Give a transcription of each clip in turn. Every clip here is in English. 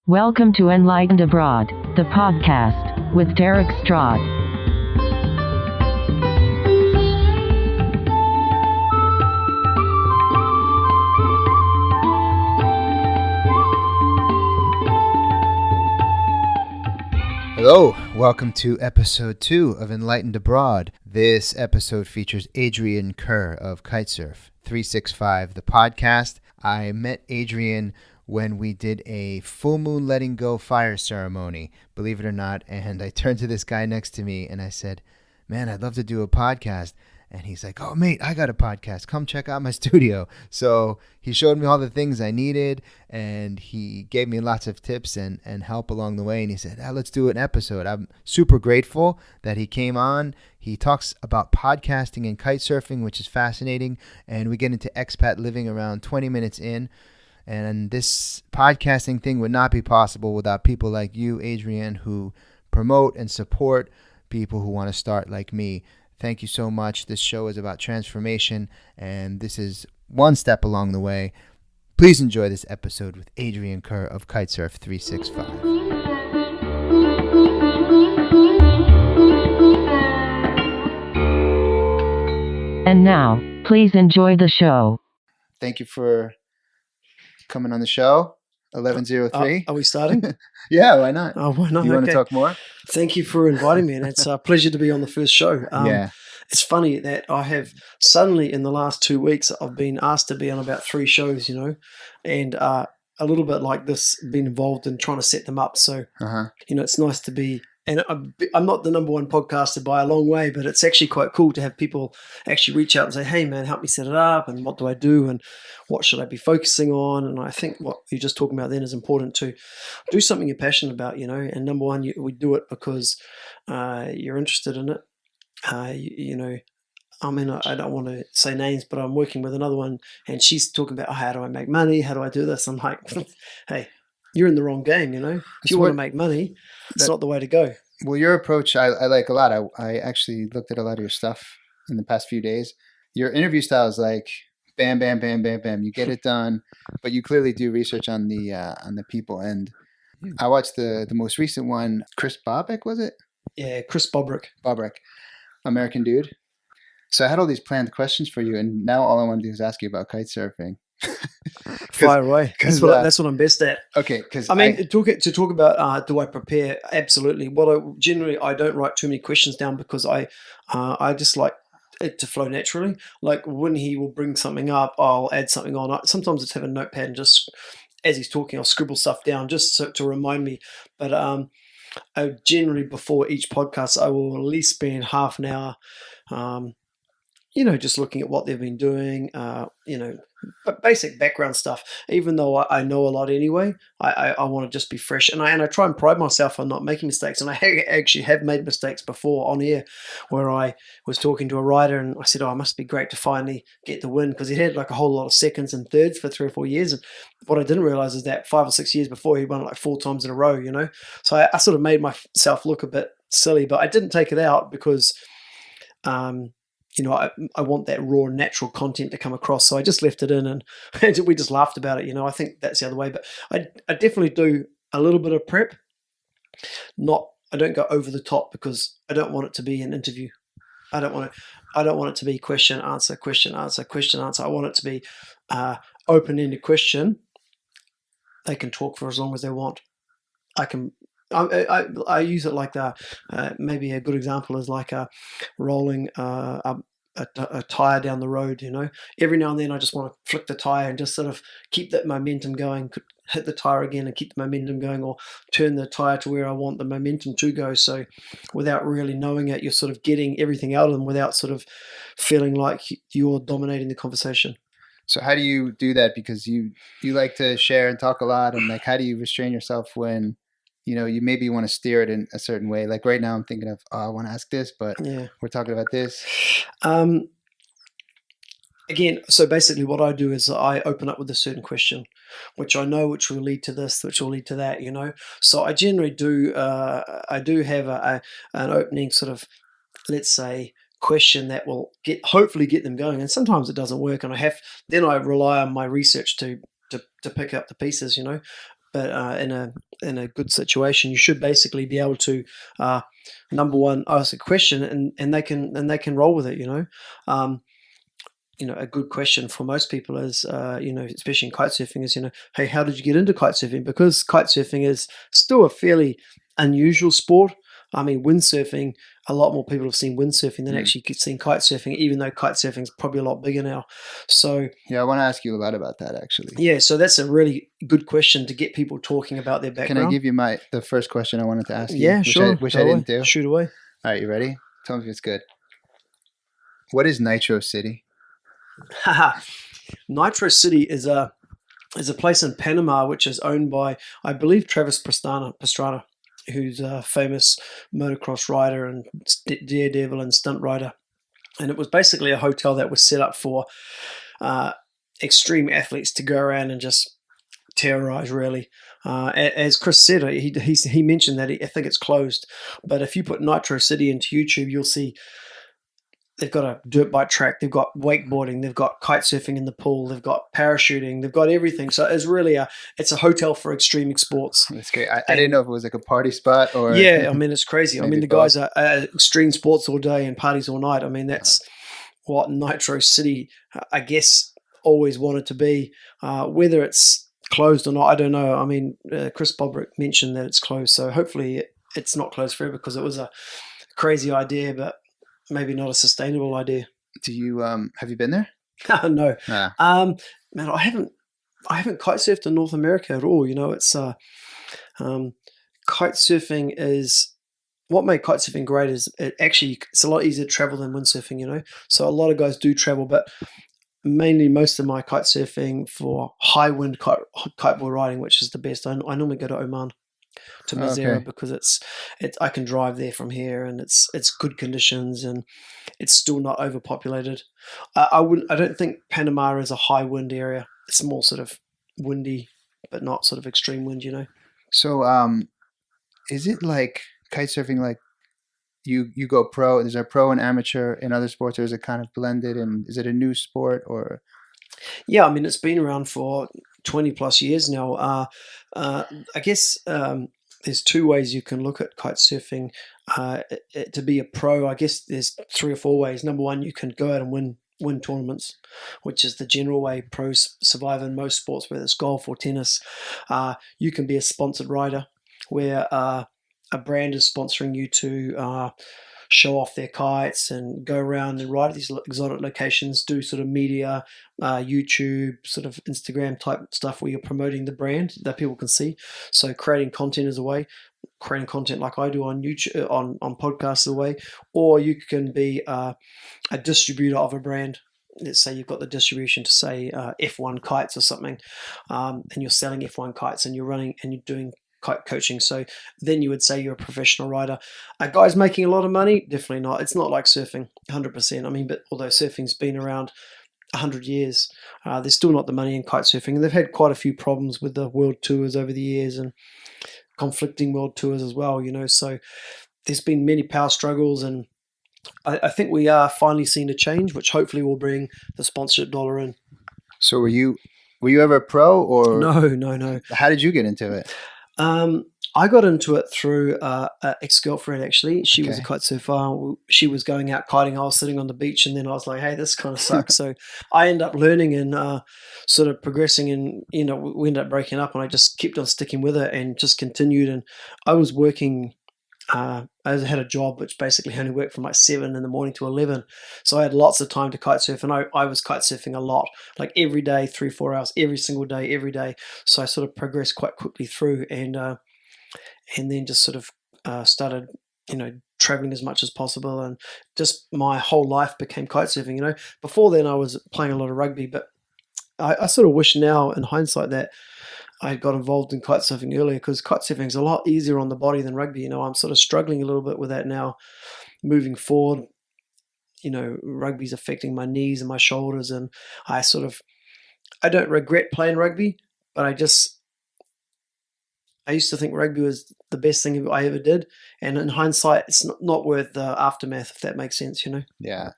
Welcome to Enlightened Abroad, the podcast, with Derek Stroud. Hello, welcome to episode 2 of Enlightened Abroad. This episode features Adrian Kerr of Kitesurf365, the podcast. I met Adrian when we did a full moon letting go fire ceremony, believe it or not, and I turned to this guy next to me and I said, man, I'd love to do a podcast. And he's like, oh, mate, I got a podcast. Come check out my studio. So he showed me all the things I needed, and he gave me lots of tips and help along the way. And he said, let's do an episode. I'm super grateful that he came on. He talks about podcasting and kite surfing, which is fascinating. And we get into expat living around 20 minutes in. And this podcasting thing would not be possible without people like you, Adrian, who promote and support people who want to start like me. Thank you so much. This show is about transformation, and this is one step along the way. Please enjoy this episode with Adrian Kerr of Kitesurf365. And now, please enjoy the show. Thank you for coming on the show. 1103. Are we starting? Yeah, why not? Oh, why not? You want to talk more? Thank you for inviting me, and it's a pleasure to be on the first show. Yeah. It's funny that I have suddenly in the last 2 weeks, I've been asked to be on about 3 shows, and a little bit like this, been involved in trying to set them up. So, it's nice to be, and I'm not the number one podcaster by a long way, but it's actually quite cool to have people actually reach out and say, hey man, help me set it up, and what do I do, and what should I be focusing on? And I think what you're just talking about then is important to do something you're passionate about, and number one, we do it because you're interested in it. I don't want to say names, but I'm working with another one, and she's talking about, how do I make money? How do I do this? I'm like, hey, you're in the wrong game, If you want to make money, it's not the way to go. Well, your approach, I like a lot. I actually looked at a lot of your stuff in the past few days. Your interview style is like, bam, bam, bam, bam, bam. You get it done, but you clearly do research on the people. And I watched the most recent one, Chris Bobryk, was it? Yeah, Chris Bobryk. Bobryk, American dude. So I had all these planned questions for you, and now all I want to do is ask you about kite surfing. Fire away. That's what I'm best at. Okay, because to talk about do I prepare? Absolutely. I don't write too many questions down because I just like it to flow naturally. Like when he will bring something up, I'll add something on. Sometimes it's have a notepad and just as he's talking, I'll scribble stuff down just to remind me. But I generally before each podcast, I will at least spend half an hour, just looking at what they've been doing, but basic background stuff. Even though I know a lot anyway, I want to just be fresh. And I try and pride myself on not making mistakes. And I actually have made mistakes before on air where I was talking to a rider and I said, it must be great to finally get the win, because he had like a whole lot of seconds and thirds for 3 or 4 years. And what I didn't realize is that 5 or 6 years before he won like 4 times in a row, So I sort of made myself look a bit silly, but I didn't take it out because I want that raw, natural content to come across. So I just left it in and we just laughed about it. I think that's the other way. But I definitely do a little bit of prep. I don't go over the top because I don't want it to be an interview. I don't want it to be question, answer, question, answer, question, answer. I want it to be open-ended question. They can talk for as long as they want. I use it like maybe a good example is like rolling a tire down the road. Every now and then I just want to flick the tire and just sort of keep that momentum going, hit the tire again and keep the momentum going, or turn the tire to where I want the momentum to go. So without really knowing it, you're sort of getting everything out of them without sort of feeling like you're dominating the conversation. So how do you do that? Because you like to share and talk a lot, and like how do you restrain yourself when you maybe want to steer it in a certain way? Like right now I'm thinking of, I want to ask this, but we're talking about this. Again, so basically what I do is I open up with a certain question, which I know which will lead to this, which will lead to that, So I generally do, I do have an opening sort of, let's say, question that will hopefully get them going. And sometimes it doesn't work, and then I rely on my research to pick up the pieces, but in a good situation, you should basically be able to number one, ask a question, and they can roll with it. A good question for most people is, especially in kitesurfing, is, hey, how did you get into kitesurfing? Because kitesurfing is still a fairly unusual sport. I mean, windsurfing, a lot more people have seen windsurfing than actually seen kitesurfing, even though kitesurfing is probably a lot bigger now. So yeah, I want to ask you a lot about that, actually. Yeah, so that's a really good question to get people talking about their background. Can I give you the first question I wanted to ask you? Yeah, sure. Which I didn't do. Shoot away. All right, you ready? Tell me if it's good. What is Nitro City? Nitro City is a place in Panama which is owned by, I believe, Travis Pastrana, who's a famous motocross rider and daredevil and stunt rider. And it was basically a hotel that was set up for extreme athletes to go around and just terrorize, really. As Chris said, he mentioned that I think it's closed. But if you put Nitro City into YouTube, you'll see they've got a dirt bike track, they've got wakeboarding, they've got kite surfing in the pool, they've got parachuting, they've got everything. So it's really it's a hotel for extreme sports. That's great. I didn't know if it was like a party spot or... Yeah, I mean, it's crazy. I mean, the guys are extreme sports all day and parties all night. I mean, that's what Nitro City, I guess, always wanted to be. Whether it's closed or not, I don't know. I mean, Chris Bobryk mentioned that it's closed, so hopefully it's not closed forever, because it was a crazy idea, but maybe not a sustainable idea. Do you have you been there? No. Man, I haven't kite surfed in North America at all. It's kite surfing is what made kite surfing great. Is it's a lot easier to travel than windsurfing. So a lot of guys do travel, but mainly most of my kite surfing for high wind kiteboard riding, which is the best. I normally go to Oman, to Masirah, because I can drive there from here, and it's good conditions, and it's still not overpopulated. I don't think Panama is a high wind area. It's more sort of windy, but not sort of extreme wind. So is it like kite surfing, like you go pro? Is there pro and amateur in other sports, or is it kind of blended? And is it a new sport, or? Yeah, I mean, it's been around for 20 plus years now. I guess there's two ways you can look at kite surfing. To be a pro, I guess there's 3 or 4 ways. Number one, you can go out and win tournaments, which is the general way pros survive in most sports, whether it's golf or tennis. You can be a sponsored rider, where a brand is sponsoring you to show off their kites and go around and ride at these exotic locations, do sort of media, YouTube, sort of Instagram type stuff where you're promoting the brand that people can see. So creating content is a way, creating content like I do on YouTube, on podcasts is a way, or you can be a distributor of a brand. Let's say you've got the distribution to say F1 kites or something, and you're selling F1 kites, and you're running and you're doing kite coaching. So then you would say you're a professional rider. A guy's making a lot of money? Definitely not. It's not like surfing, 100%. I mean, but although surfing's been around 100 years, there's still not the money in kite surfing. And they've had quite a few problems with the world tours over the years, and conflicting world tours as well, So there's been many power struggles, and I think we are finally seeing a change, which hopefully will bring the sponsorship dollar in. So were you ever a pro, or? No. How did you get into it? I got into it through an ex-girlfriend, actually. She was a kite surfer. She was going out kiting. I was sitting on the beach, and then I was like, hey, this kind of sucks. So I ended up learning and sort of progressing, and, we ended up breaking up, and I just kept on sticking with it and just continued. And I was working, I had a job which basically only worked from like 7 in the morning to 11. So I had lots of time to kite surf, and I was kite surfing a lot, like every day, 3-4 hours, every single day, every day. So I sort of progressed quite quickly through, and then just sort of started, traveling as much as possible, and just my whole life became kite surfing. Before then I was playing a lot of rugby, but I sort of wish now in hindsight that I got involved in kite surfing earlier, because kite surfing is a lot easier on the body than rugby. I'm sort of struggling a little bit with that now moving forward. Rugby's affecting my knees and my shoulders, and I don't regret playing rugby, but I used to think rugby was the best thing I ever did, and in hindsight, it's not worth the aftermath, if that makes sense. Yeah.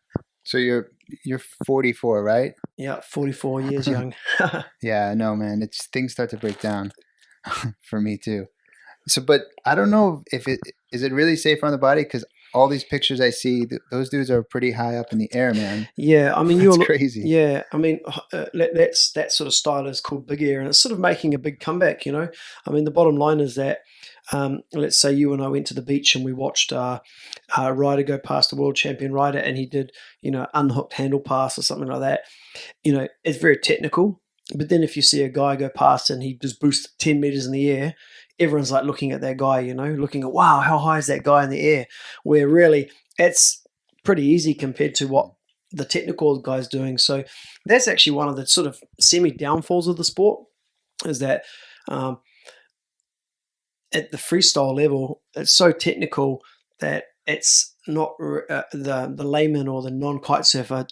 So you're 44, right? Yeah, 44 years young. Yeah, no, man. Things start to break down. for me too. So, but I don't know if it is it really safe on the body, because all these pictures I see, those dudes are pretty high up in the air, man. Yeah, I mean, That's crazy. Yeah, I mean, that sort of style is called big air, and it's sort of making a big comeback. I mean, the bottom line is that, let's say you and I went to the beach and we watched a rider go past a world champion rider, and he did, unhooked handle pass or something like that. It's very technical. But then if you see a guy go past and he just boosts 10 meters in the air, everyone's like looking at that guy, looking at, wow, how high is that guy in the air? Where really it's pretty easy compared to what the technical guy's doing. So that's actually one of the sort of semi-downfalls of the sport, is that at the freestyle level, it's so technical that it's not the layman or the non-kite surfer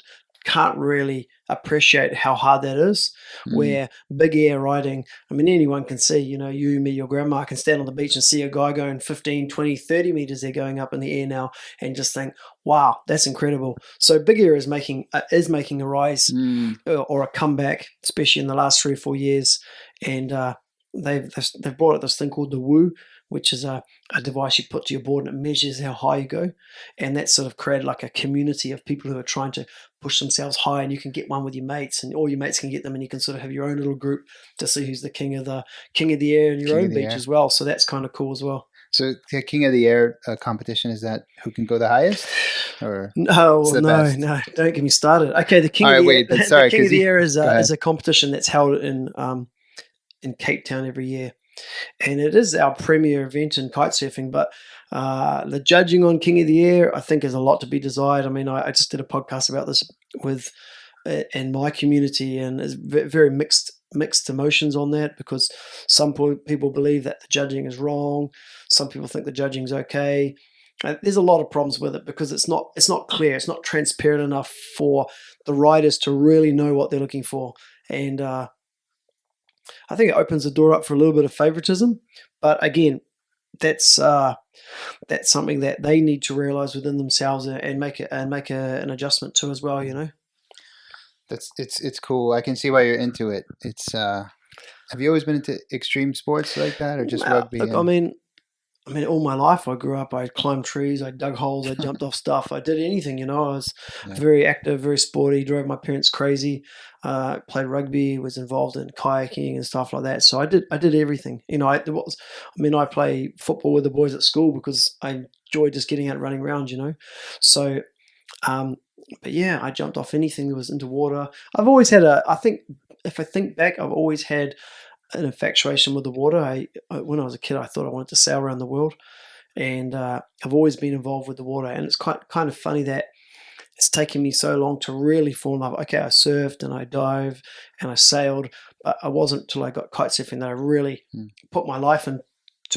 can't really appreciate how hard that is. Where big air riding, I mean, anyone can see, you, me, your grandma can stand on the beach and see a guy going 15, 20, 30 meters, they're going up in the air now, and just think, wow, that's incredible. So big air is making a rise or a comeback, especially in the last 3 or 4 years. And they've brought out this thing called the Woo, which is a device you put to your board and it measures how high you go. And that's sort of created like a community of people who are trying to push themselves high, and you can get one with your mates, and all your mates can get them, and you can sort of have your own little group to see who's the king of the air in your own beach as well. So that's kind of cool as well. So the King of the Air competition, is that who can go the highest? Or no, don't get me started. Okay, the King of the Air is a competition that's held in Cape Town every year. And it is our premier event in kitesurfing, but the judging on King of the Air, I think, is a lot to be desired. I mean, I just did a podcast about this in my community, and it's very mixed emotions on that, because some people believe that the judging is wrong. Some people think the judging is okay. There's a lot of problems with it because it's not clear. It's not transparent enough for the riders to really know what they're looking for. And I think it opens the door up for a little bit of favoritism, but again, that's something that they need to realize within themselves and make an adjustment to as well. It's cool. I can see why you're into it. It's have you always been into extreme sports like that, or just rugby? Look, I mean, all my life I grew up, I climbed trees, I dug holes, I jumped off stuff, I did anything, I was very active, very sporty, drove my parents crazy, played rugby, was involved in kayaking and stuff like that. So I did everything. I play football with the boys at school because I enjoyed just getting out running around, So, but yeah, I jumped off anything that was into water. I've always had if I think back, I've always had an infatuation with the water. When I was a kid, I thought I wanted to sail around the world, and I've always been involved with the water. And it's kind of funny that it's taken me so long to really fall in love. Okay, I surfed and I dived and I sailed, but it wasn't until I got kite surfing that I really put my life into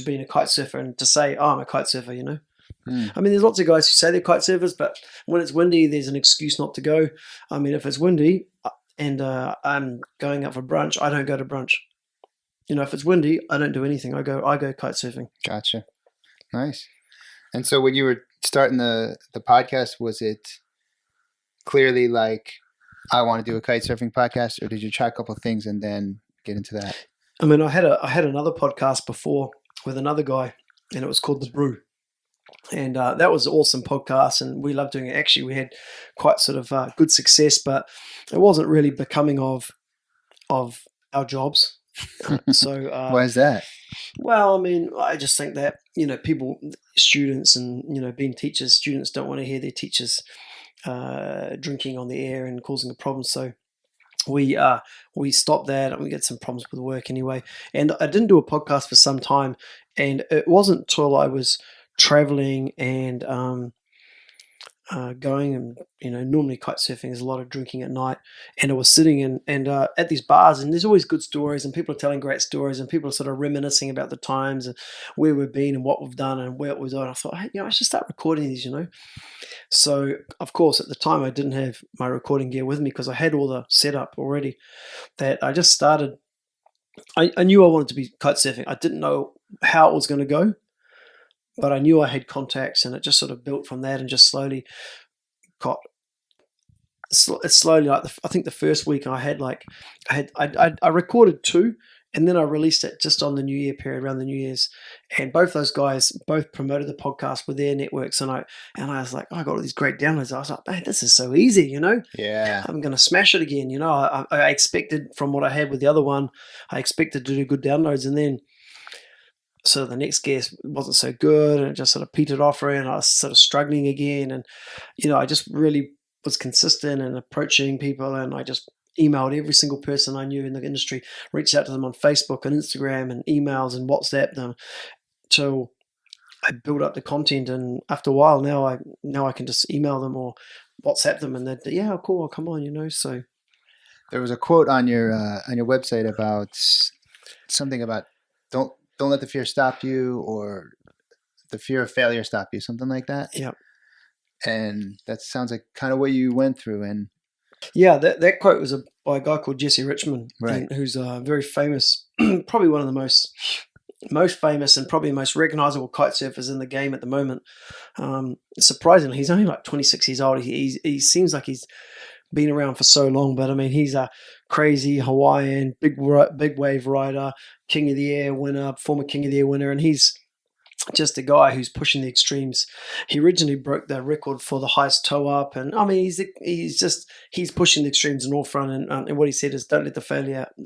being a kite surfer and to say, oh, I'm a kite surfer, I mean, there's lots of guys who say they're kite surfers, but when it's windy, there's an excuse not to go. I mean, if it's windy and I'm going out for brunch, I don't go to brunch. If it's windy, I don't do anything. I go kite surfing. Gotcha. Nice. And so when you were starting the podcast, was it clearly like, I want to do a kite surfing podcast, or did you try a couple of things and then get into that? I mean, I had another podcast before with another guy, and it was called The Brew. And that was an awesome podcast, and we loved doing it. Actually, we had quite sort of good success, but it wasn't really becoming of our jobs. So why is that? Well, I mean, I just think that people, students, and being teachers, students don't want to hear their teachers drinking on the air and causing a problem. So we stopped that, and we get some problems with work anyway. And I didn't do a podcast for some time, and it wasn't until I was traveling and going, and normally kite surfing is a lot of drinking at night, and I was sitting and at these bars, and there's always good stories, and people are telling great stories, and people are sort of reminiscing about the times and where we've been and what we've done and where it was on. I thought, hey, I should start recording these, So of course at the time I didn't have my recording gear with me because I had all the setup already. That I just started. I knew I wanted to be kite surfing. I didn't know how it was going to go, but I knew I had contacts, and it just sort of built from that, and just slowly got. It's slowly, like I think the first week I recorded 2, And then I released it just on the New Year period, around the New Year's. And both those guys both promoted the podcast with their networks. And I was like, I got all these great downloads. I was like, man, this is so easy, Yeah. I'm going to smash it again. I expected from what I had with the other one, I expected to do good downloads. And then so the next guest wasn't so good, and it just sort of petered off, and I was sort of struggling again. And, I just really was consistent in approaching people, and I just emailed every single person I knew in the industry, reached out to them on Facebook and Instagram and emails and WhatsApp them till I built up the content. And after a while, now I can just email them or WhatsApp them, and they're, yeah, cool, I'll come on, so. There was a quote on your website about something about don't let the fear stop you, or the fear of failure stop you, something like that. Yeah. And that sounds like kind of what you went through. And yeah, that quote was by a guy called Richman, right, who's very famous, probably one of the most famous and probably most recognizable kite surfers in the game at the moment. Surprisingly, he's only like 26 years old. He seems like he's been around for so long, but I mean, he's a crazy Hawaiian big wave rider, King of the Air winner, former King of the Air winner, and he's just a guy who's pushing the extremes. He originally broke the record for the highest toe up, and I mean, he's pushing the extremes in all front. And what he said is, don't let the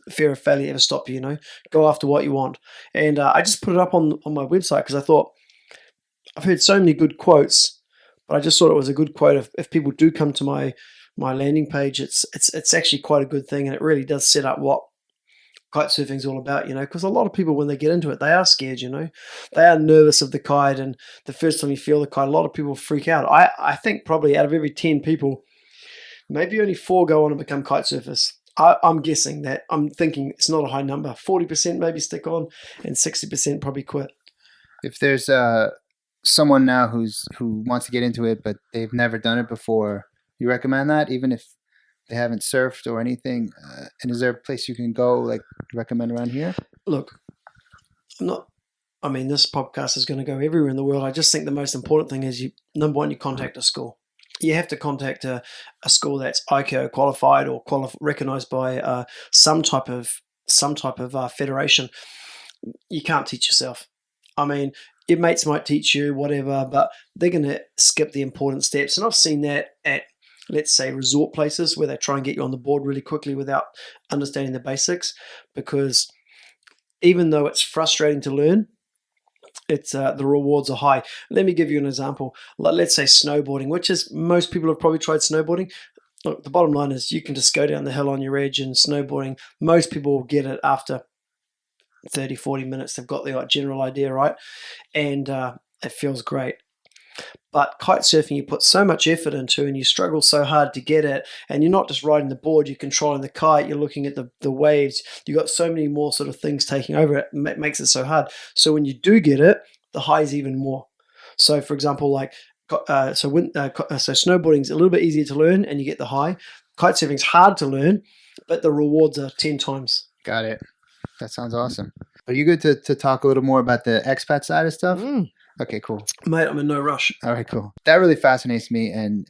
fear of failure ever stop you. Go after what you want. And I just put it up on my website because I thought I've heard so many good quotes, but I just thought it was a good quote. If people do come to my landing page, it's actually quite a good thing, and it really does set up what kite surfing is all about, because a lot of people, when they get into it, they are scared, they are nervous of the kite, and the first time you feel the kite, a lot of people freak out. I think probably out of every 10 people, maybe only 4 go on and become kite surfers. I'm guessing that. I'm thinking it's not a high number. 40% maybe stick on, and 60% probably quit. If there's someone now who wants to get into it, but they've never done it before, you recommend that, even if they haven't surfed or anything? And is there a place you can go, like, recommend around here? Look, this podcast is going to go everywhere in the world. I just think the most important thing is number one, you contact a school. You have to contact a school that's ICAO qualified or recognized by some type of federation. You can't teach yourself. I mean, your mates might teach you, whatever, but they're going to skip the important steps. And I've seen that at, let's say, resort places where they try and get you on the board really quickly without understanding the basics, because even though it's frustrating to learn, it's the rewards are high. Let me give you an example. Let's say snowboarding, which is, most people have probably tried snowboarding. Look, the bottom line is you can just go down the hill on your edge, and snowboarding, most people will get it after 30, 40 minutes. They've got the general idea, right? And it feels great. But kite surfing, you put so much effort into, and you struggle so hard to get it, and you're not just riding the board, you're controlling the kite, you're looking at the waves, you've got so many more sort of things taking over it, makes it so hard. So when you do get it, the high is even more. So for example, snowboarding is a little bit easier to learn and you get the high. Kite surfing is hard to learn, but the rewards are 10 times. Got it. That sounds awesome. Are you good to talk a little more about the expat side of stuff? Okay, cool. Mate, I'm in no rush. All right, cool. That really fascinates me, and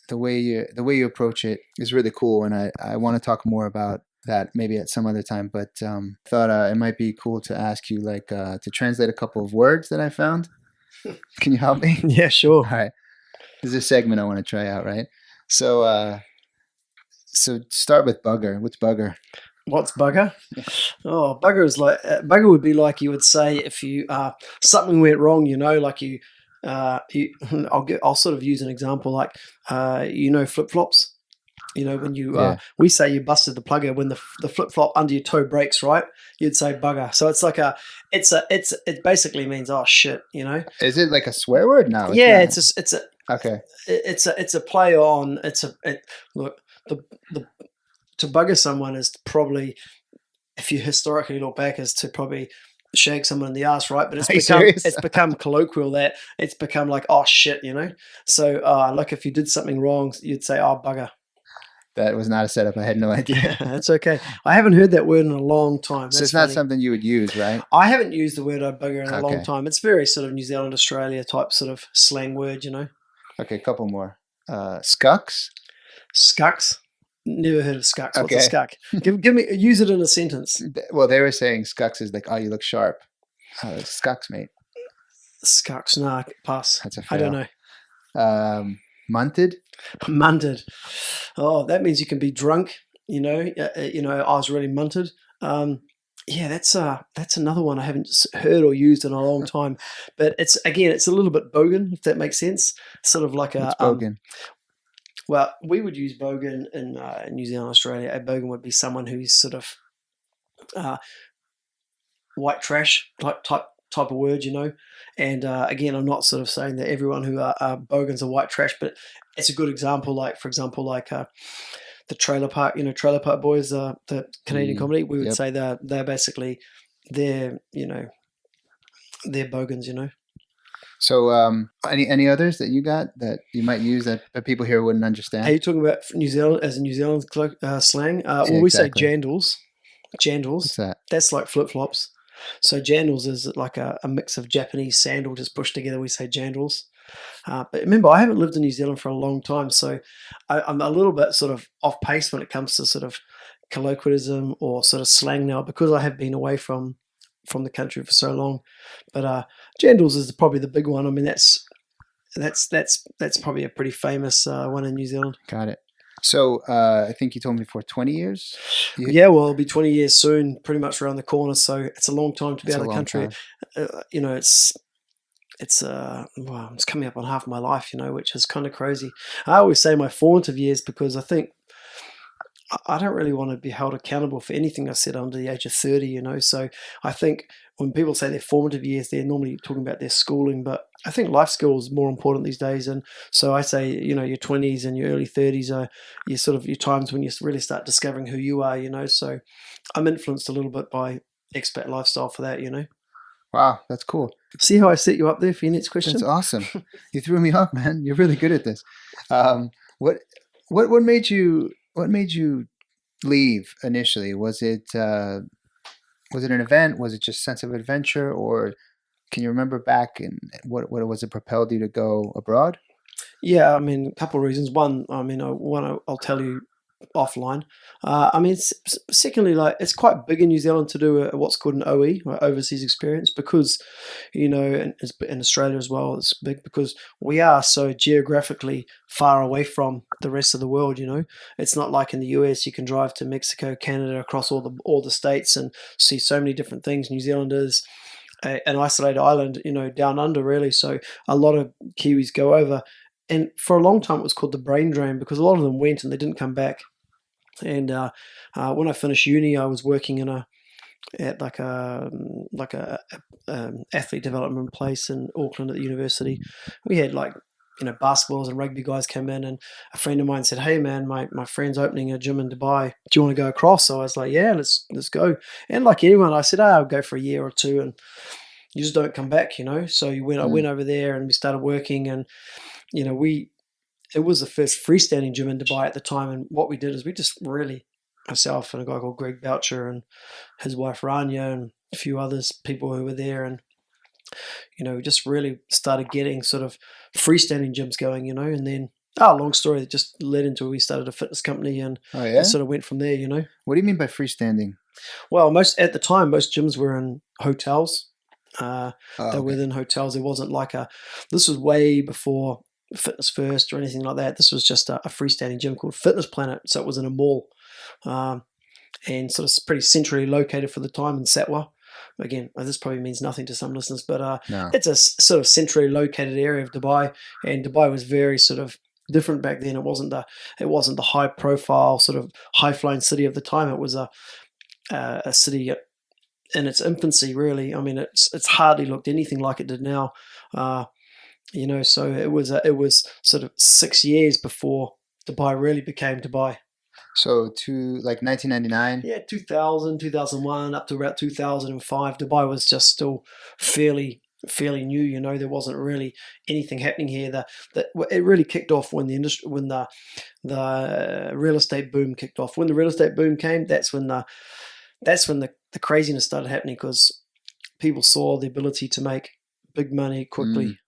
the way you approach it is really cool, and I want to talk more about that maybe at some other time, but thought it might be cool to ask you, like, to translate a couple of words that I found. Can you help me? Yeah, sure. All right. This is a segment I want to try out, right? So start with bugger. What's bugger? What's bugger? Oh, bugger is like, bugger would be like, you would say if you something went wrong, like I'll sort of use an example, like flip flops. When you we say you busted the plugger when the flip flop under your toe breaks, right? You'd say bugger. So it's like it basically means, oh shit, Is it like a swear word? No. Yeah, not. it's a okay. It's a play on. Look, to bugger someone is probably, if you historically look back, is to probably shag someone in the ass, right? But it's become colloquial, that it's become like, oh shit, So like if you did something wrong, you'd say, oh bugger. That was not a setup. I had no idea. That's okay. I haven't heard that word in a long time. That's so it's not something you would use, right? I haven't used the word bugger in a long time. It's very sort of New Zealand, Australia type sort of slang word, Okay, a couple more. Scucks? Scucks? Never heard of scucks. What's Okay. a scuck? Give me, use it in a sentence. Well, they were saying scucks is like, oh, you look sharp. Oh, it's scucks, mate. Scucks, nah, pass. That's a I don't fail. know. Munted? Munted. Oh, that means you can be drunk. I was really munted. Yeah, that's another one I haven't heard or used in a long time. But it's a little bit bogan, if that makes sense. Sort of like What's bogan? Well, we would use bogan in New Zealand, Australia. A bogan would be someone who's sort of white trash type of word, And again, I'm not sort of saying that everyone who are bogans are white trash, but it's a good example. Like, for example, the Trailer Park, Trailer Park Boys, the Canadian comedy. We would say they're basically they're bogans, So, any others that you got that you might use that people here wouldn't understand? Are you talking about New Zealand as a New Zealand slang? We say jandals. Jandals. What's that? That's like flip flops. So jandals is like a mix of Japanese sandal just pushed together. We say jandals. But remember, I haven't lived in New Zealand for a long time, so I'm a little bit sort of off pace when it comes to sort of colloquialism or sort of slang now because I have been away from the country for so long. But jandals is probably the big one. I mean, that's probably a pretty famous one in New Zealand. Got it. So I think you told me before 20 years? Yeah, well, it'll be 20 years soon, pretty much around the corner. So it's a long time to be out of the country. It's coming up on half my life, which is kind of crazy. I always say my formative years because I think I don't really want to be held accountable for anything I said under the age of 30, So I think when people say their formative years, they're normally talking about their schooling, but I think life skills is more important these days. And so I say, your 20s and your early 30s are your times when you really start discovering who you are, So I'm influenced a little bit by expat lifestyle for that, Wow, that's cool. See how I set you up there for your next question? That's awesome. You threw me off, man. You're really good at this. What made you leave initially? Was it an event? Was it just sense of adventure, or can you remember back and what was it propelled you to go abroad? Yeah, I mean, a couple of reasons. One, I'll tell you offline. Secondly, it's quite big in New Zealand to do what's called an OE, or overseas experience, because, and in Australia as well, it's big because we are so geographically far away from the rest of the world. It's not like in the US you can drive to Mexico, Canada, across all the states and see so many different things. New Zealand is an isolated island, down under really. So a lot of Kiwis go over. And for a long time, it was called the brain drain because a lot of them went and they didn't come back. And when I finished uni, I was working at a athlete development place in Auckland at the university. We had basketballs and rugby guys come in, and a friend of mine said, "Hey man, my friend's opening a gym in Dubai. Do you want to go across?" So I was like, "Yeah, let's go." And like anyone, I said, "I'll go for a year or two," and you just don't come back, So I went over there and we started working, and it was the first freestanding gym in Dubai at the time. And what we did is we just really, myself and a guy called Greg Boucher and his wife Rania and a few others, people who were there, and we just really started getting sort of freestanding gyms going, and then long story that just led into we started a fitness company, and it sort of went from there, What do you mean by freestanding? Well, at the time most gyms were in hotels. They were within hotels. It wasn't this was way before Fitness First or anything like that. This was just a freestanding gym called Fitness Planet. So it was in a mall, and sort of pretty centrally located for the time in Satwa. Again, this probably means nothing to some listeners, but No. It's a sort of centrally located area of Dubai, and Dubai was very sort of different back then. It wasn't the high profile sort of high flying city of the time. It was a city in its infancy, really. I mean, it's hardly looked anything like it did now. So it was sort of 6 years before Dubai really became Dubai. So to 1999? Yeah, 2000, 2001, up to about 2005, Dubai was just still fairly new. There wasn't really anything happening here. It really kicked off when the real estate boom kicked off. When the real estate boom came, that's when the craziness started happening, because people saw the ability to make big money quickly.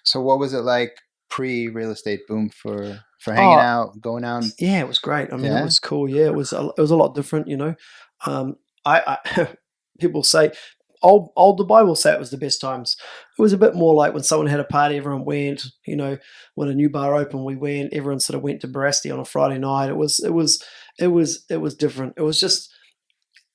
So what was it like pre-real estate boom for for hanging out, going out? Yeah, it was great. I mean, it was cool. Yeah, it was a lot different, you know. I people say old Dubai will say it was the best times. It was a bit more like when someone had a party, everyone went. You know, when a new bar opened, we went. Everyone sort of went to Barasti on a Friday night. It was different. It was just.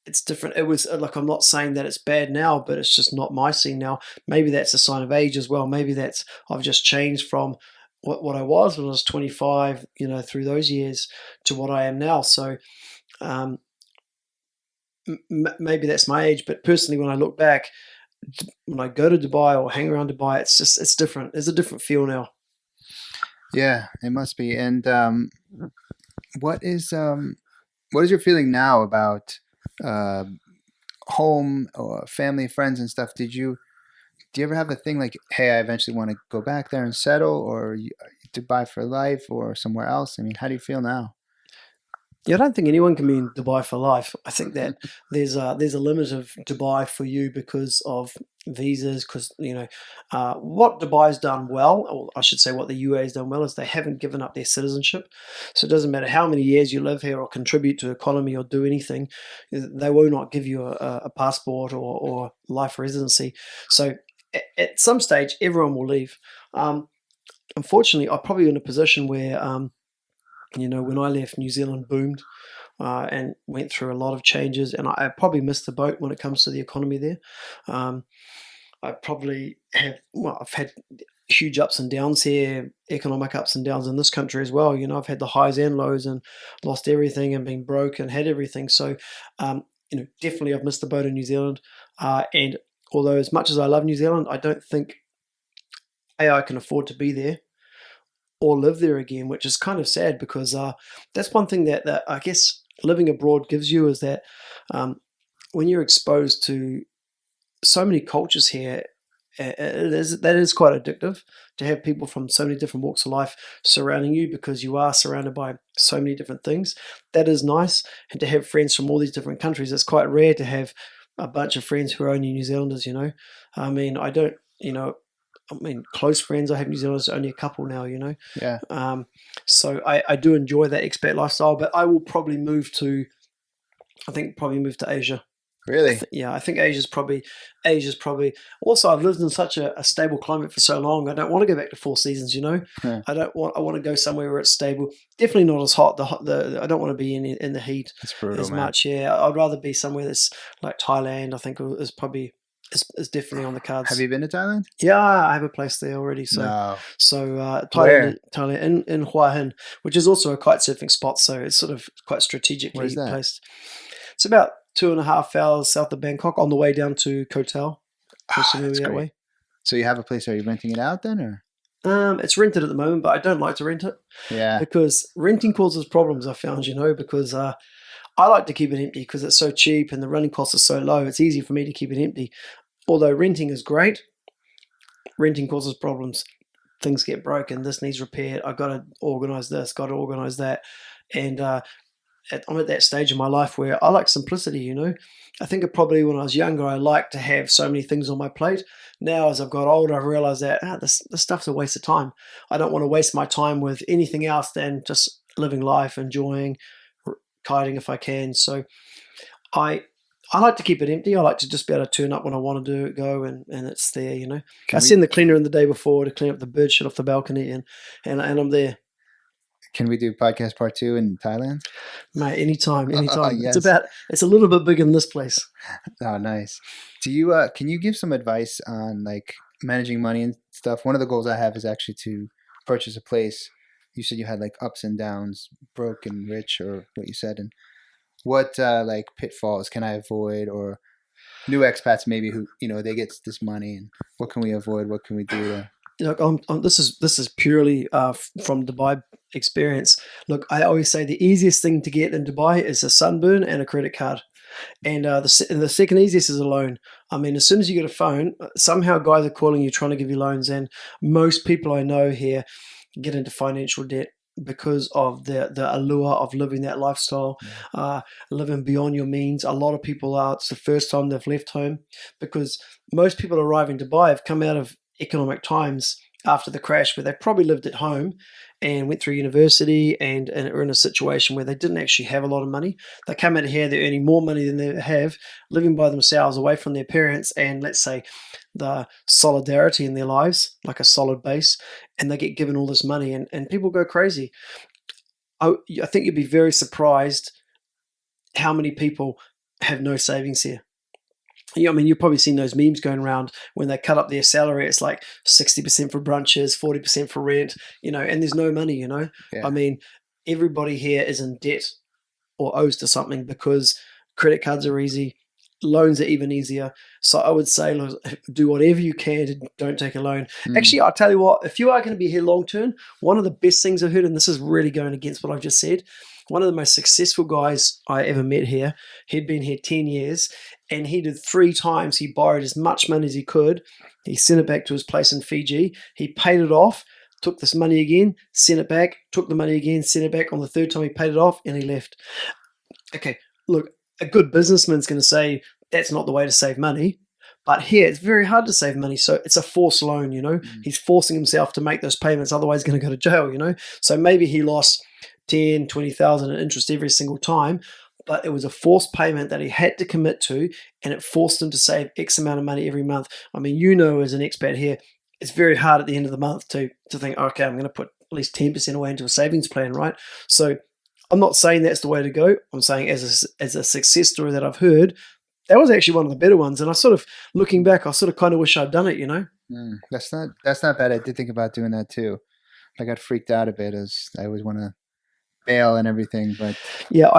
It's different. It was like, I'm not saying that it's bad now, but it's just not my scene now. Maybe that's a sign of age as well. Maybe that's I've just changed from what I was when I was 25, you know, through those years to what I am now. So maybe that's my age. But personally, when I look back, when I go to Dubai or hang around Dubai, it's different. There's a different feel now. Yeah, it must be. And what is your feeling now about home or family, friends and stuff? Do you ever have a thing like, hey, I eventually want to go back there and settle, or Dubai for life, or somewhere else? I mean, how do you feel now? Yeah, I don't think anyone can be in Dubai for life. I think that there's a limit of Dubai for you because of visas. Because what Dubai's done well, or I should say, what the UAE's done well, is they haven't given up their citizenship. So it doesn't matter how many years you live here or contribute to the economy or do anything, they will not give you a passport or life residency. So at some stage, everyone will leave. Unfortunately, I'm probably in a position where. When I left, New Zealand boomed and went through a lot of changes, and I probably missed the boat when it comes to the economy there. I probably I've had huge ups and downs here, economic ups and downs in this country as well. You know, I've had the highs and lows and lost everything and been broke and had everything. So, definitely I've missed the boat in New Zealand. And although as much as I love New Zealand, I don't think I can afford to be there or live there again, which is kind of sad because that's one thing that I guess living abroad gives you, is that when you're exposed to so many cultures here, that is quite addictive to have people from so many different walks of life surrounding you, because you are surrounded by so many different things. That is nice. And to have friends from all these different countries, it's quite rare to have a bunch of friends who are only New Zealanders, I mean, close friends I have New Zealanders, only a couple now, Yeah. So I do enjoy that expat lifestyle, but I will probably move to Asia. Really? I think Asia's probably. Also, I've lived in such a stable climate for so long. I don't want to go back to four seasons. Yeah. I want to go somewhere where it's stable. Definitely not as hot. I don't want to be in the heat as much. Yeah, I'd rather be somewhere that's like Thailand. I think is probably. Is definitely on the cards. Have you been to Thailand? Yeah, I have a place there already. So Thailand in Hawaiian, which is also a kite surfing spot. So it's sort of quite strategically placed. It's about 2.5 hours south of Bangkok on the way down to Koh Tao. That's that way. So you have a place? Are you renting it out then, or? It's rented at the moment, but I don't like to rent it. Yeah. Because renting causes problems. I found, because I like to keep it empty because it's so cheap and the running costs are so low. It's easy for me to keep it empty. Although renting is great, renting causes problems. Things get broken. This needs repaired. I've got to organize this, got to organize that. And I'm at that stage in my life where I like simplicity, I think probably when I was younger, I liked to have so many things on my plate. Now, as I've got older, I've realized that this stuff's a waste of time. I don't want to waste my time with anything else than just living life, enjoying kiting if I can. So I like to keep it empty. I like to just be able to turn up when I want to go and it's there, I send the cleaner in the day before to clean up the bird shit off the balcony and I'm there. Can we do podcast part 2 in Thailand? Mate, anytime. Yes. It's a little bit bigger than this place. Oh, nice. Do you can you give some advice on like managing money and stuff? One of the goals I have is actually to purchase a place. You said you had like ups and downs, broke and rich, or what you said, and what like pitfalls can I avoid, or new expats maybe who they get this money, and what can we avoid? What can we do? Look, this is purely from Dubai experience. Look, I always say the easiest thing to get in Dubai is a sunburn and a credit card, and the second easiest is a loan. I mean, as soon as you get a phone, somehow guys are calling you trying to give you loans, and most people I know here get into financial debt because of the allure of living that lifestyle, living beyond your means. A lot of people it's the first time they've left home, because most people arriving in Dubai have come out of economic times after the crash where they probably lived at home and went through university and are in a situation where they didn't actually have a lot of money. They come out here, they're earning more money than they have, living by themselves away from their parents and, let's say, the solidarity in their lives, like a solid base, and they get given all this money and people go crazy. I think you'd be very surprised how many people have no savings here. I mean, you've probably seen those memes going around when they cut up their salary. It's like 60% for brunches, 40% for rent, and there's no money, Yeah. I mean, everybody here is in debt or owes to something because credit cards are easy. Loans are even easier. So I would say do whatever you can to don't take a loan. Actually, I'll tell you what, if you are going to be here long term, one of the best things I've heard, and this is really going against what I've just said, one of the most successful guys I ever met here, he'd been here 10 years, and he did 3 times. He borrowed as much money as he could. He sent it back to his place in Fiji. He paid it off, took this money again, sent it back, took the money again, sent it back. On the 3rd time, he paid it off, and he left. Okay, look, a good businessman's going to say that's not the way to save money. But here, it's very hard to save money. So it's a forced loan, He's forcing himself to make those payments. Otherwise, he's going to go to jail, So maybe he lost 10, 20,000 in interest every single time. But it was a forced payment that he had to commit to, and it forced him to save X amount of money every month. I mean, as an expat here, it's very hard at the end of the month to think, okay, I'm going to put at least 10% away into a savings plan, right? So I'm not saying that's the way to go. I'm saying as a success story that I've heard, that was actually one of the better ones. And I sort of, looking back, I sort of kind of wish I'd done it, That's not bad. I did think about doing that too. I got freaked out a bit as I always want to bail and everything, but yeah,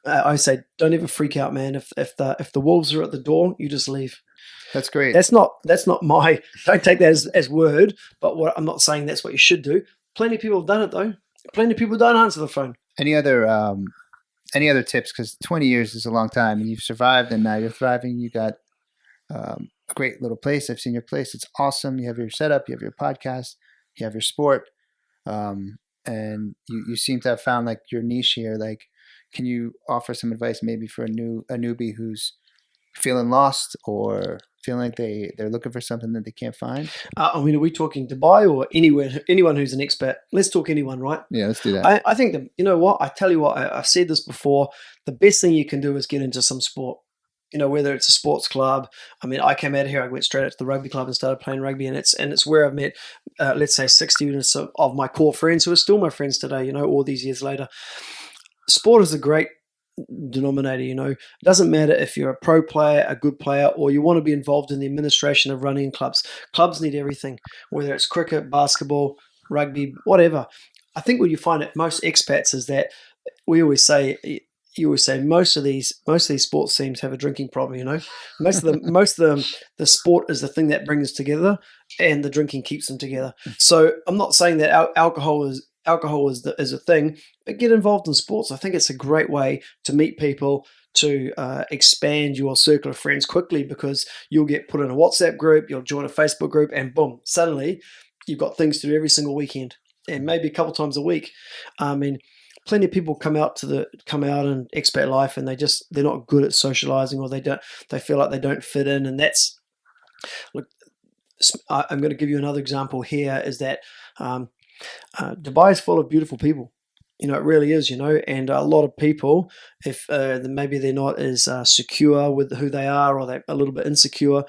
I say don't ever freak out, man. If the wolves are at the door, you just leave. That's great. That's not my, don't take that as word, but I'm not saying that's what you should do. Plenty of people have done it though. Plenty of people don't answer the phone. Any other tips? Because 20 years is a long time, and you've survived, and now you're thriving. You got a great little place. I've seen your place. It's awesome. You have your setup. You have your podcast. You have your sport. And you seem to have found like your niche here. Like, can you offer some advice maybe for a newbie who's feeling lost or feeling like they're looking for something that they can't find? I mean, are we talking Dubai or anyone who's an expat? Let's talk anyone, right? Yeah, let's do that. I think that, you know what? I tell you what, I've said this before. The best thing you can do is get into some sport. Whether it's a sports club. I mean, I came out of here, I went straight out to the rugby club and started playing rugby, and it's where I've met, let's say, 60 units of my core friends who are still my friends today, all these years later. Sport is a great denominator, It doesn't matter if you're a pro player, a good player, or you want to be involved in the administration of running clubs. Clubs need everything, whether it's cricket, basketball, rugby, whatever. I think what you find at most expats is that you always say most of these sports teams have a drinking problem. Most of them, the sport is the thing that brings us together, and the drinking keeps them together. So I'm not saying that alcohol is a thing, but get involved in sports. I think it's a great way to meet people, to expand your circle of friends quickly, because you'll get put in a WhatsApp group, you'll join a Facebook group, and boom, suddenly you've got things to do every single weekend, and maybe a couple times a week. I mean, plenty of people come out in expat life, and they're not good at socializing, or they feel like they don't fit in. And that's, look, I'm going to give you another example here, is that Dubai is full of beautiful people. It really is, and a lot of people, if maybe they're not as secure with who they are, or they're a little bit insecure,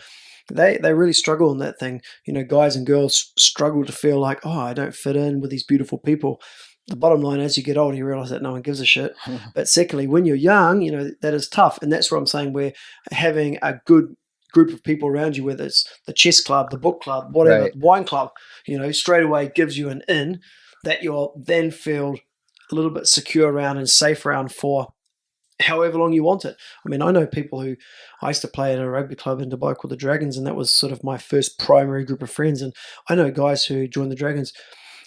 they really struggle in that thing. Guys and girls struggle to feel like, oh, I don't fit in with these beautiful people. The bottom line, as you get older, you realize that no one gives a shit. But secondly, when you're young, that is tough. And that's what I'm saying, where having a good group of people around you, whether it's the chess club, the book club, whatever, right, wine club, straight away gives you an in that you'll then feel a little bit secure around and safe around for however long you want it. I mean, I know people who, I used to play at a rugby club in Dubai called the Dragons, and that was sort of my first primary group of friends. And I know guys who joined the Dragons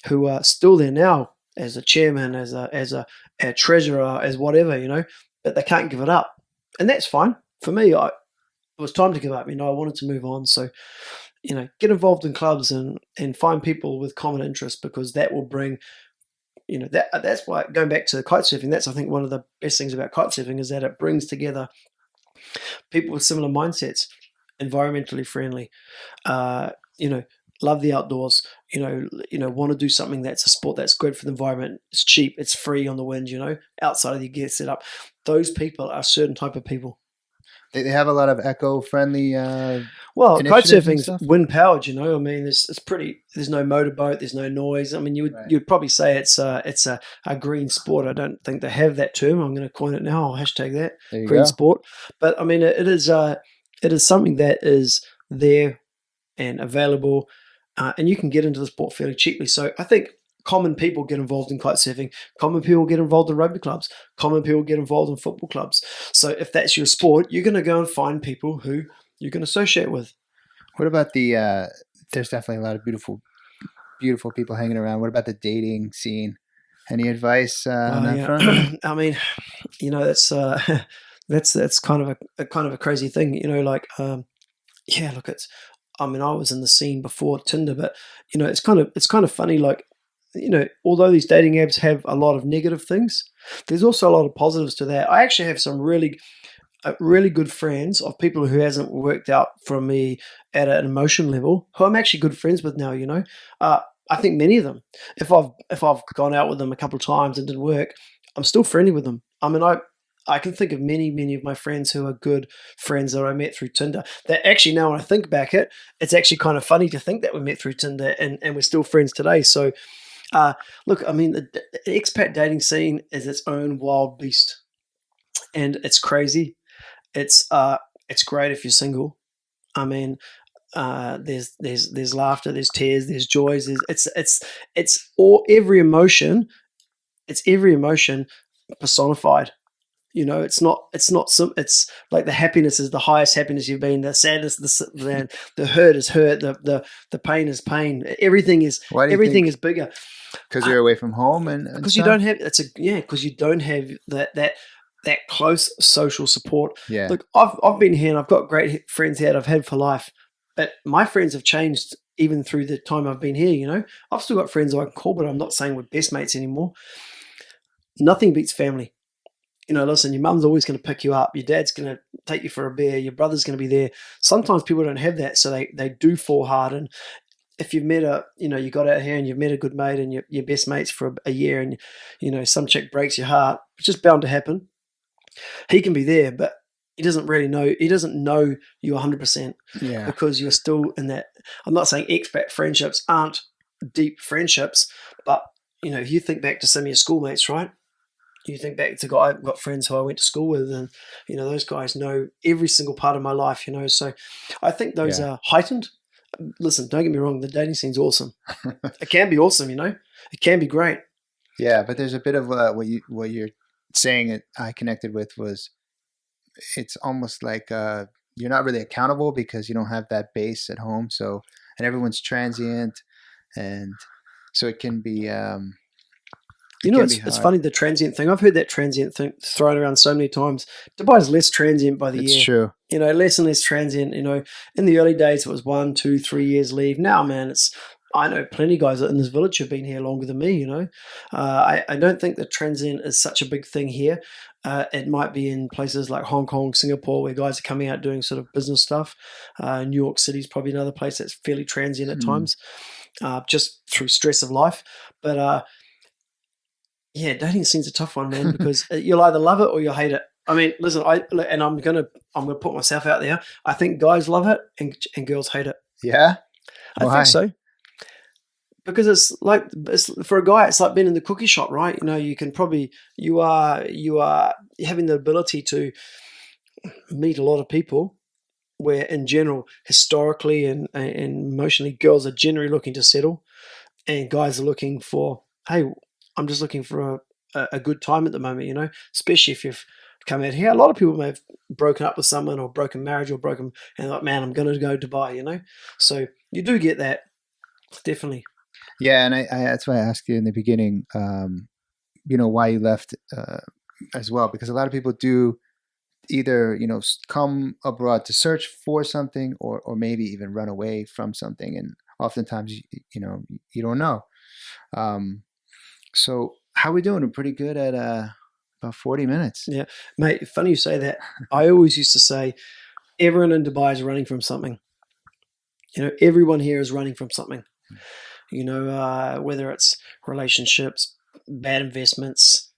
who are still there now, as a chairman, as a treasurer, as whatever, but they can't give it up. And that's fine. For me, it was time to give up. I wanted to move on. So, get involved in clubs and find people with common interests, because that will bring, that's why, going back to kitesurfing, that's, I think, one of the best things about kitesurfing is that it brings together people with similar mindsets, environmentally friendly, love the outdoors, want to do something that's a sport that's good for the environment. It's cheap, it's free on the wind, outside of the gear setup. Those people are a certain type of people. They have a lot of eco-friendly well, initiatives and kitesurfing's stuff? wind powered. I mean, it's pretty. There's no motorboat. There's no noise. I mean, you'd probably say it's a green sport. I don't think they have that term. I'm going to coin it now. I'll hashtag that There you green go. sport. But I mean, it is something that is there and available, and you can get into the sport fairly cheaply. So I think common people get involved in kitesurfing. Common people get involved in rugby clubs. Common people get involved in football clubs. So if that's your sport, you're going to go and find people who you can associate with. What about the? There's definitely a lot of beautiful people hanging around. What about the dating scene? Any advice on that front? I mean, that's kind of a crazy thing. Look, I was in the scene before Tinder, but it's kind of funny. Like, although these dating apps have a lot of negative things, there's also a lot of positives to that. I actually have some really good friends of people who hasn't worked out for me at an emotion level, who I'm actually good friends with now. I think many of them, if I've gone out with them a couple of times and didn't work, I'm still friendly with them. I mean, I can think of many of my friends who are good friends that I met through Tinder. That actually, now when I think back it's actually kind of funny to think that we met through Tinder and we're still friends today. So, look, I mean, the expat dating scene is its own wild beast, and it's crazy. It's great if you're single. I mean, there's laughter, there's tears, there's joys. It's every emotion. It's every emotion personified. It's like the happiness is the highest happiness you've been. The sadness, the hurt is hurt. The pain is pain. Everything is bigger. Because you're away from home and because you don't have because you don't have that close social support. Yeah. Look, I've been here and I've got great friends here that I've had for life, but my friends have changed even through the time I've been here. I've still got friends I can call, but I'm not saying we're best mates anymore. Nothing beats family. Listen, your mum's always going to pick you up. Your dad's going to take you for a beer. Your brother's going to be there. Sometimes people don't have that, so they do fall hard. And if you've met you got out here and you've met a good mate and you're best mates for a year and, some chick breaks your heart, which is bound to happen. He can be there, but he doesn't really know. He doesn't know you 100%. Yeah. Because you're still in that. I'm not saying expat friendships aren't deep friendships, but, if you think back to some of your schoolmates, right? You think back to I've got friends who I went to school with, and those guys know every single part of my life. So I think those are heightened. Listen, don't get me wrong. The dating scene's awesome. It can be awesome. It can be great. Yeah, but there's a bit of what you're saying. That I connected with was it's almost like you're not really accountable because you don't have that base at home. So and everyone's transient, and so it can be. It's funny, the transient thing. I've heard that transient thing thrown around so many times. Dubai's less transient by the year. It's true. Less and less transient. In the early days, it was 1, 2, 3 years leave. Now, man, I know plenty of guys in this village who've been here longer than me, I don't think the transient is such a big thing here. It might be in places like Hong Kong, Singapore, where guys are coming out doing sort of business stuff. New York City is probably another place that's fairly transient at times, just through stress of life. But yeah, dating scene's a tough one, man, because you'll either love it or you'll hate it. I mean, listen, I'm gonna put myself out there. I think guys love it and girls hate it. Yeah, I think so. Because for a guy, it's like being in the cookie shop, right? You can probably you are having the ability to meet a lot of people, where in general, historically and emotionally, girls are generally looking to settle, and guys are looking for, hey, I'm just looking for a good time at the moment, especially if you've come out here. A lot of people may have broken up with someone or broken marriage or and like, man, I'm going to go to Dubai, So you do get that, definitely. Yeah, and I that's why I asked you in the beginning, why you left as well, because a lot of people do either, come abroad to search for something or maybe even run away from something. And oftentimes, you don't know. So how are we doing? We're pretty good at about 40 minutes. Yeah, mate, funny you say that. I always used to say everyone in Dubai is running from something. everyone here is running from something. Whether it's relationships, bad investments,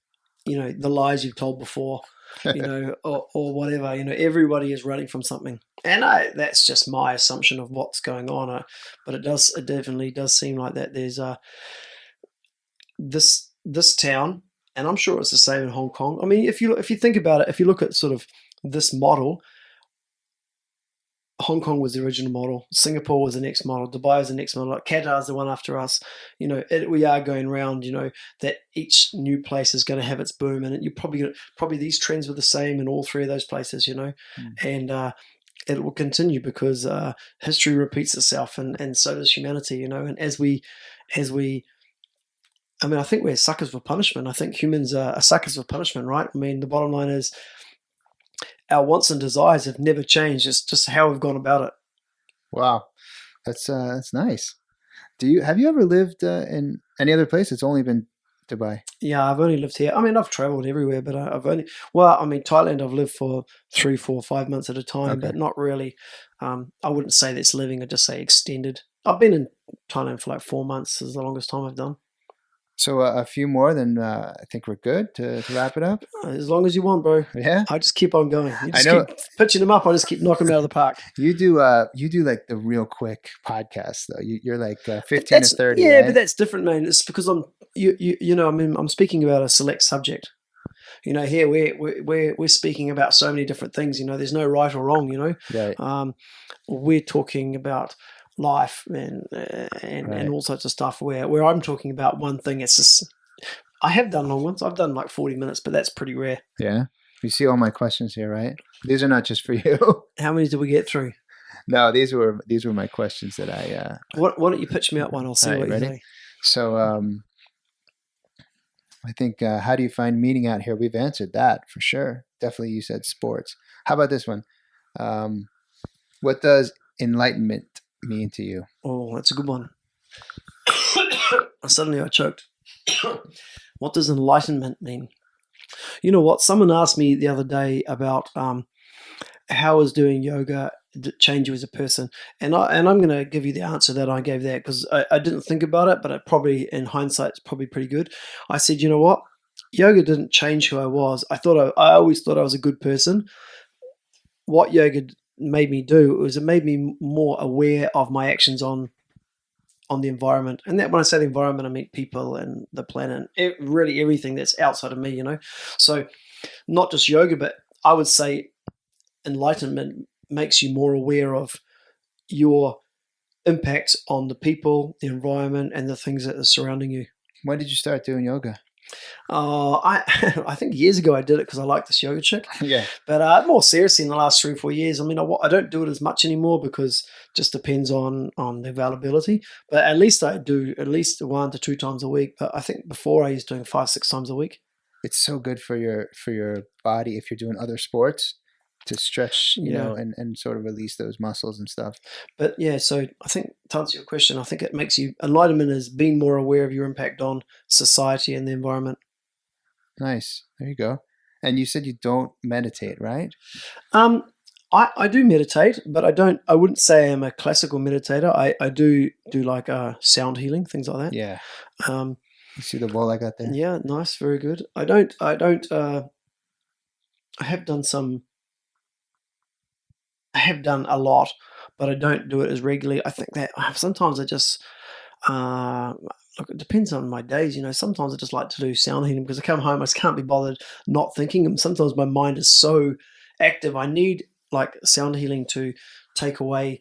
the lies you've told before, or whatever. Everybody is running from something, and that's just my assumption of what's going on. But it definitely does seem like that. There's this town, and I'm sure it's the same in Hong Kong. I mean, if you think about it, if you look at sort of this model. Hong Kong was the original model. Singapore was the next model. Dubai is the next model. Qatar is the one after us. We are going round. That each new place is going to have its boom, and you're probably these trends were the same in all three of those places. And it will continue because history repeats itself, and so does humanity. And as we, I think we're suckers for punishment. I think humans are suckers for punishment, right? I mean, the bottom line is. Our wants and desires have never changed. It's just how we've gone about it. Wow, that's nice. Have you ever lived in any other place? It's only been Dubai. Yeah, I've only lived here. I mean, I've traveled everywhere, but Thailand I've lived for 3, 4, 5 months at a time, but not really. I wouldn't say that's living. I'd just say extended. I've been in Thailand for like 4 months. Is the longest time I've done. So a few more, then I think we're good to wrap it up. As long as you want, bro. Yeah, I just keep on going. You just keep pitching them up. I just keep knocking them out of the park. You do like the real quick podcast though. You're like 15 to 30. Yeah, right? But that's different, man. It's because I'm speaking about a select subject. Here we're speaking about so many different things. There's no right or wrong. Right. We're talking about life and all sorts of stuff where I'm talking about one thing. It's just I have done long ones. I've done like 40 minutes, but that's pretty rare. Yeah. You see all my questions here, right? These are not just for you. How many did we get through? No, these were my questions that I Why don't you pitch me up one? I'll see what you say. So I think how do you find meaning out here? We've answered that for sure. Definitely you said sports. How about this one? What does enlightenment mean to you? Oh, that's a good one. Suddenly I choked. What does enlightenment mean? You know what? Someone asked me the other day about how is doing yoga change you as a person, and I'm going to give you the answer that I gave there because I didn't think about it, but it probably in hindsight it's probably pretty good. I said, you know what? Yoga didn't change who I was. I always thought I was a good person. What yoga made me do was it made me more aware of my actions on the environment, and that when I say the environment I mean people and the planet, really everything that's outside of me, so not just yoga, but I would say enlightenment makes you more aware of your impact on the people, the environment, and the things that are surrounding you. When did you start doing yoga? I think years ago I did it because I like this yoga chick. Yeah. But more seriously in the last 3 or 4 years, I mean, I don't do it as much anymore because it just depends on the availability. But at least I do at least 1 to 2 times a week. But I think before I was doing 5, 6 times a week. It's so good for your body if you're doing other sports to stretch, you know, and sort of release those muscles and stuff. But yeah, so I think to answer your question, I think it makes you, enlightenment is being more aware of your impact on society and the environment. Nice. There you go. And you said you don't meditate, right? I do meditate, but I wouldn't say I'm a classical meditator. I do like sound healing, things like that. Yeah. You see the ball I got there? Yeah, nice, very good. I have done a lot, but I don't do it as regularly. I think that sometimes I just look, it depends on my days. Sometimes I just like to do sound healing because I come home, I just can't be bothered not thinking. And sometimes my mind is so active. I need like sound healing to take away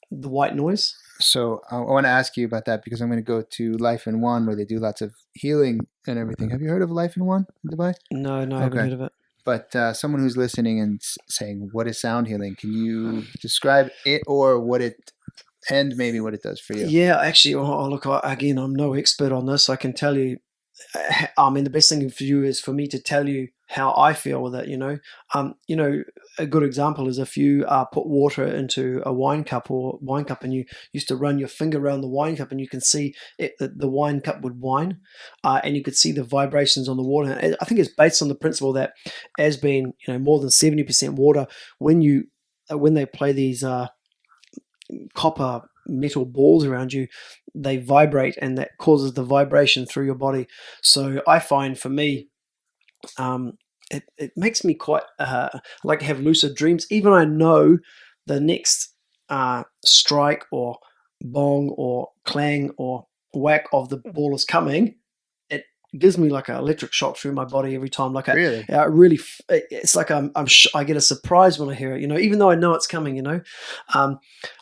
the white noise. So I want to ask you about that because I'm going to go to Life in One where they do lots of healing and everything. Have you heard of Life in One in Dubai? No, I haven't heard of it. But someone who's listening and saying, what is sound healing? Can you describe it or what it, and maybe what it does for you? Yeah, actually, look, again, I'm no expert on this. I can tell you, I mean, the best thing for you is for me to tell you how I feel with it, a good example is if you put water into a wine cup and you used to run your finger around the wine cup and you can see the wine cup would whine and you could see the vibrations on the water. And I think it's based on the principle that as being, more than 70% water, when they play these copper metal balls around you, they vibrate, and that causes the vibration through your body. So I find for me, it makes me quite like to have lucid dreams. Even I know the next strike or bong or clang or whack of the ball is coming. It gives me like an electric shock through my body every time. Like it's like I get a surprise when I hear it. Even though I know it's coming. I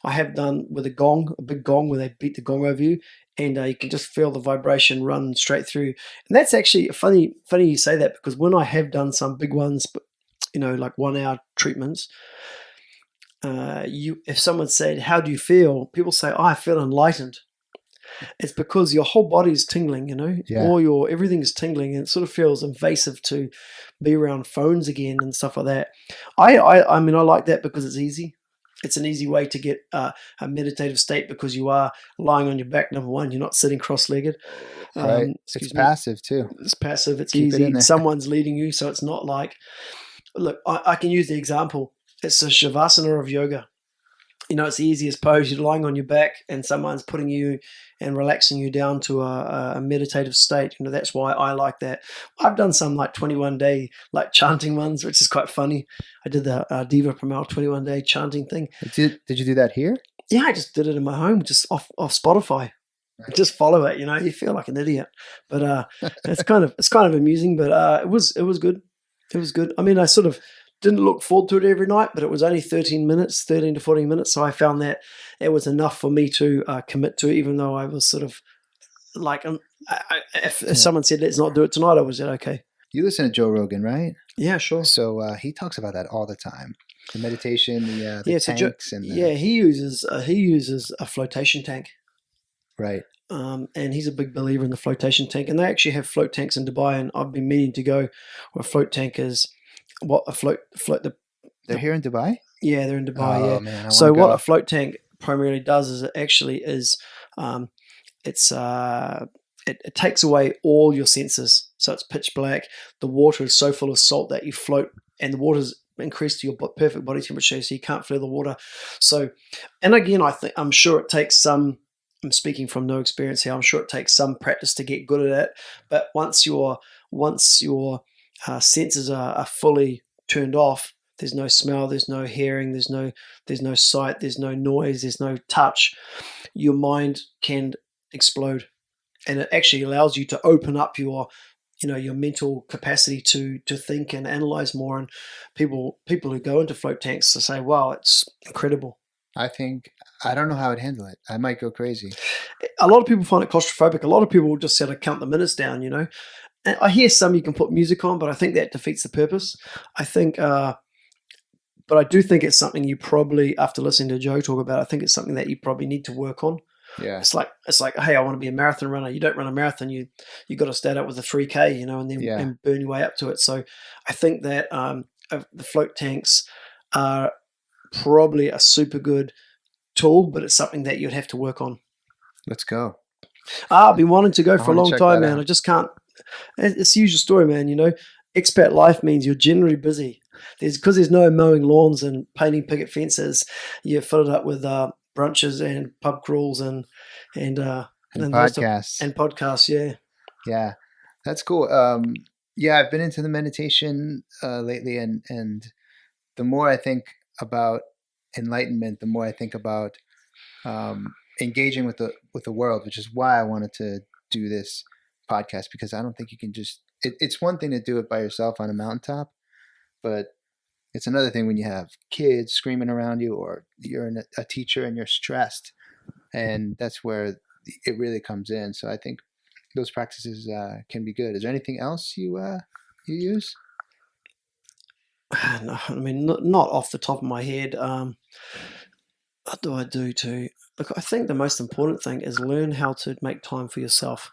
have done with a big gong where they beat the gong over you. And you can just feel the vibration run straight through. And that's actually funny you say that, because when I have done some big ones, like 1 hour treatments, if someone said, "How do you feel?" people say, "Oh, I feel enlightened." It's because your whole body is tingling, everything is tingling, and it sort of feels invasive to be around phones again and stuff like that. I mean, I like that because it's easy. It's an easy way to get a meditative state, because you are lying on your back, number one. You're not sitting cross-legged. Right. It's passive too. It's passive. It's easy. Someone's leading you, so it's not like... Look, I can use the example. It's a shavasana of yoga. It's the easiest pose. You're lying on your back and someone's putting you and relaxing you down to a meditative state. That's why I like that. I've done some like 21-day like chanting ones, which is quite funny. I did the Diva Pramal 21-day chanting thing. Did you do that here? Yeah, I just did it in my home, just off Spotify. Right. Just follow it. You feel like an idiot, but it's kind of amusing. But it was good. It was good. I mean, I sort of didn't look forward to it every night, but it was only 13 to 14 minutes. So I found that it was enough for me to commit to, even though I was sort of like, if someone said, "Let's not do it tonight," I was okay. You listen to Joe Rogan, right? Yeah, sure. So he talks about that all the time. The meditation, the tanks. He uses a flotation tank. Right. And he's a big believer in the flotation tank. And they actually have float tanks in Dubai, and I've been meaning to go where a float tank is. They're here in Dubai? Yeah, they're in Dubai. Oh, yeah. Man, so what a float tank primarily does is it takes away all your senses. So it's pitch black. The water is so full of salt that you float, and the water's increased to your perfect body temperature, so you can't feel the water. So, and again, I'm sure it takes some. I'm speaking from no experience here. I'm sure it takes some practice to get good at it. But once your senses are fully turned off, there's no smell, there's no hearing, there's no sight, there's no noise, there's no touch. Your mind can explode, and it actually allows you to open up your mental capacity to think and analyze more. And people who go into float tanks say, "Wow, it's incredible." I don't know how I'd handle it. I might go crazy. A lot of people find it claustrophobic. A lot of people will just sort of count the minutes down, And I hear some you can put music on, but I think that defeats the purpose. But I do think it's something you probably, after listening to Joe talk about, I think it's something that you probably need to work on. Yeah. It's like, hey, I want to be a marathon runner. You don't run a marathon. You got to start out with a 3K, and then and burn your way up to it. So I think that the float tanks are probably a super good tool, but it's something that you'd have to work on. Let's go. I've been wanting to go for a long time, man. I just can't. It's the usual story, man. Expat life means you're generally busy. Because there's no mowing lawns and painting picket fences. You fill it up with brunches and pub crawls and podcasts. And podcasts, yeah. Yeah, that's cool. I've been into the meditation lately, and the more I think about enlightenment, the more I think about engaging with the world, which is why I wanted to do this podcast, because I don't think you can just it's one thing to do it by yourself on a mountaintop, but it's another thing when you have kids screaming around you, or you're a teacher and you're stressed, and that's where it really comes in. So I think those practices can be good. Is there anything else you use? No, I mean, not off the top of my head. What do I do to look? I think the most important thing is learn how to make time for yourself,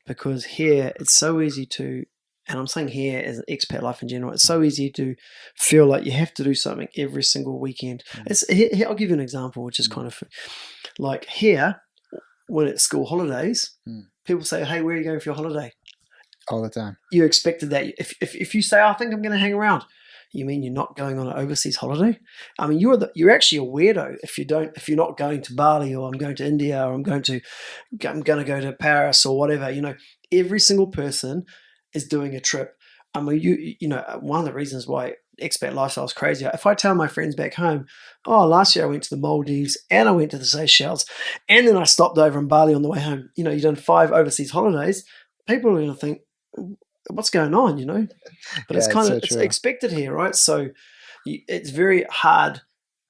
because here it's so easy to, and I'm saying here as an expat life in general, it's so easy to feel like you have to do something every single weekend. Here, I'll give you an example, which is kind of like here when it's school holidays, people say, "Hey, where are you going for your holiday?" All the time. You expected that. If you say, "I think I'm going to hang around," You mean you're not going on an overseas holiday? I mean, you're actually a weirdo if you're not going to Bali, or I'm going to India, or I'm going to go to Paris or whatever. Every single person is doing a trip. I mean, one of the reasons why expat lifestyle is crazy. If I tell my friends back home, oh, last year I went to the Maldives and I went to the Seychelles and then I stopped over in Bali on the way home. You've done 5 overseas holidays. People are going to think, what's going on, But it's kind of it's expected here, right? So it's very hard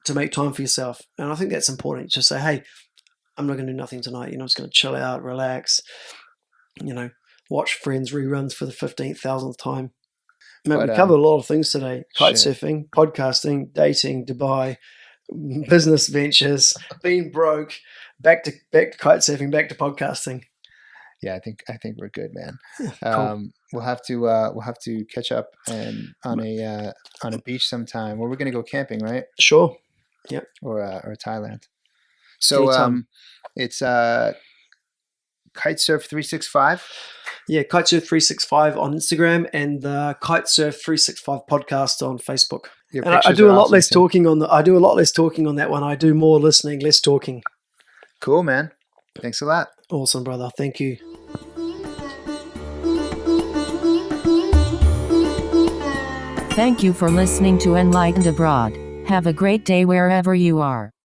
to make time for yourself. And I think that's important. Just say, hey, I'm not going to do nothing tonight. I'm just going to chill out, relax, watch Friends reruns for the 15,000th time. Mate, we covered a lot of things today. Kitesurfing, podcasting, dating, Dubai, business ventures, being broke, back to kitesurfing, back to podcasting. Yeah, I think we're good, man. Cool. We'll have to catch up and on a beach sometime. Well, we're gonna go camping, right? Sure. Yep. Or Thailand. So it's Kitesurf365. Yeah, Kitesurf365 on Instagram and the Kitesurf365 podcast on Facebook. And I do a lot less talking on I do a lot less talking on that one. I do more listening, less talking. Cool, man. Thanks a lot. Awesome, brother. Thank you. Thank you for listening to Enlightened Abroad. Have a great day wherever you are.